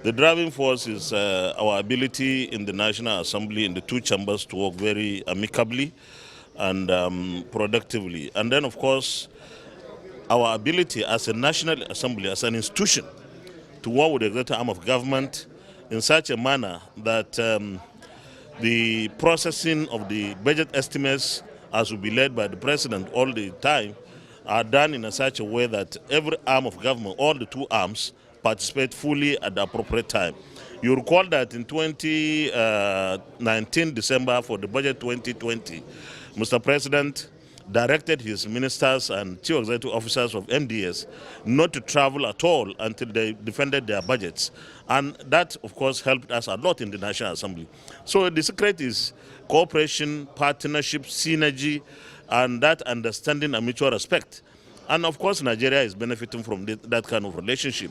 The driving force is our ability in the National Assembly, in the two chambers, to work very amicably and productively. And then, of course, our ability as a National Assembly, as an institution, to work with the executive arm of government in such a manner that the processing of the budget estimates, as will be led by the President all the time, are done in such a way that every arm of government, all the two arms, participate fully at the appropriate time. You recall that in 2019 December, for the budget 2020, Mr. President directed his ministers and chief executive officers of MDS not to travel at all until they defended their budgets. And that, of course, helped us a lot in the National Assembly. So the secret is cooperation, partnership, synergy, and that understanding and mutual respect. And of course, Nigeria is benefiting from that kind of relationship.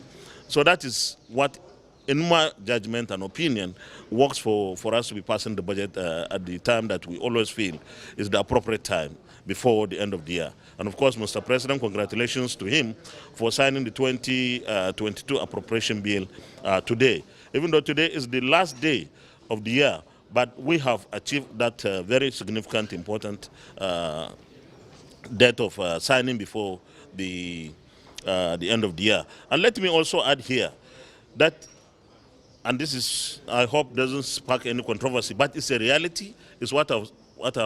So that is what, in my judgment and opinion, works for us to be passing the budget at the time that we always feel is the appropriate time, before the end of the year. And of course, Mr. President, congratulations to him for signing the 2022 appropriation bill today. Even though today is the last day of the year, but we have achieved that very significant, important date of signing before the end of the year. And let me also add here that, and this is, I hope doesn't spark any controversy, but it's a reality, it's what I've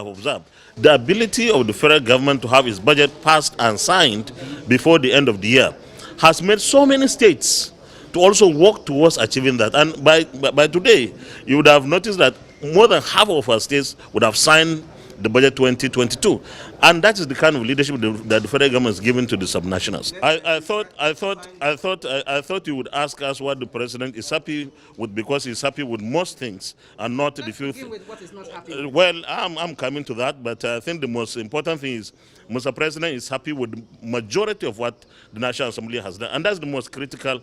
observed. The ability of the federal government to have its budget passed and signed before the end of the year has made so many states to also work towards achieving that. And by today, you would have noticed that more than half of our states would have signed the budget 2022, and that is the kind of leadership that the federal government is giving to the subnationals. I thought you would ask us what the president is happy with, because he's happy with most things and not the few things. With what is not happy. Well, I'm coming to that, but I think the most important thing is Mr. President is happy with the majority of what the National Assembly has done, and that's the most critical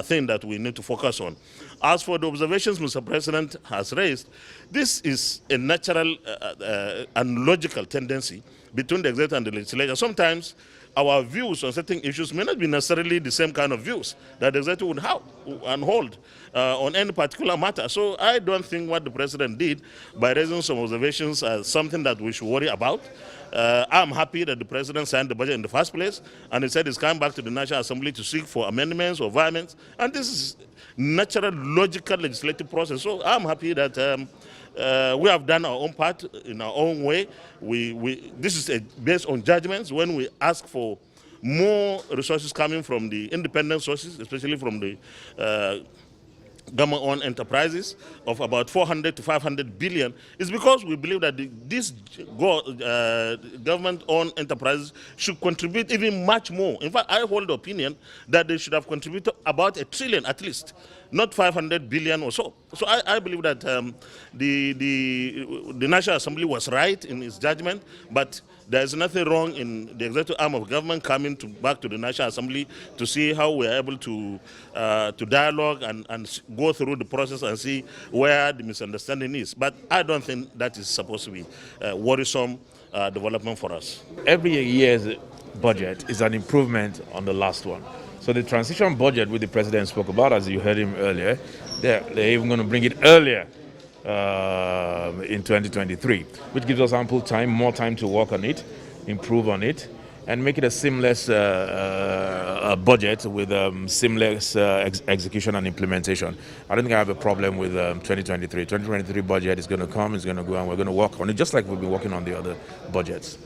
thing that we need to focus on. As for the observations Mr. President has raised, this is a natural and logical tendency between the executive and the legislature. Sometimes our views on certain issues may not be necessarily the same kind of views that the executive would have and hold on any particular matter. So I don't think what the president did by raising some observations as something that we should worry about. I'm happy that the president signed the budget in the first place, and he said he's coming back to the National Assembly to seek for amendments or amendments, and this is natural, logical legislative process. So I'm happy that we have done our own part in our own way. This is based on judgments. When we ask for more resources coming from the independent sources, especially from the government-owned enterprises of about 400 to 500 billion, is because we believe that these government-owned enterprises should contribute even much more. In fact, I hold the opinion that they should have contributed about $1 trillion at least, not 500 billion or so. So I believe that the National Assembly was right in its judgment, but there is nothing wrong in the executive arm of government coming back to the National Assembly to see how we are able to dialogue and go through the process and see where the misunderstanding is. But I don't think that is supposed to be worrisome development for us. Every year's budget is an improvement on the last one. So the transition budget which the president spoke about, as you heard him earlier, they're even going to bring it earlier in 2023, which gives us ample time, more time to work on it, improve on it, and make it a seamless budget with seamless execution and implementation. I don't think I have a problem with 2023. 2023 budget is going to come, it's going to go, and we're going to work on it just like we've been working on the other budgets.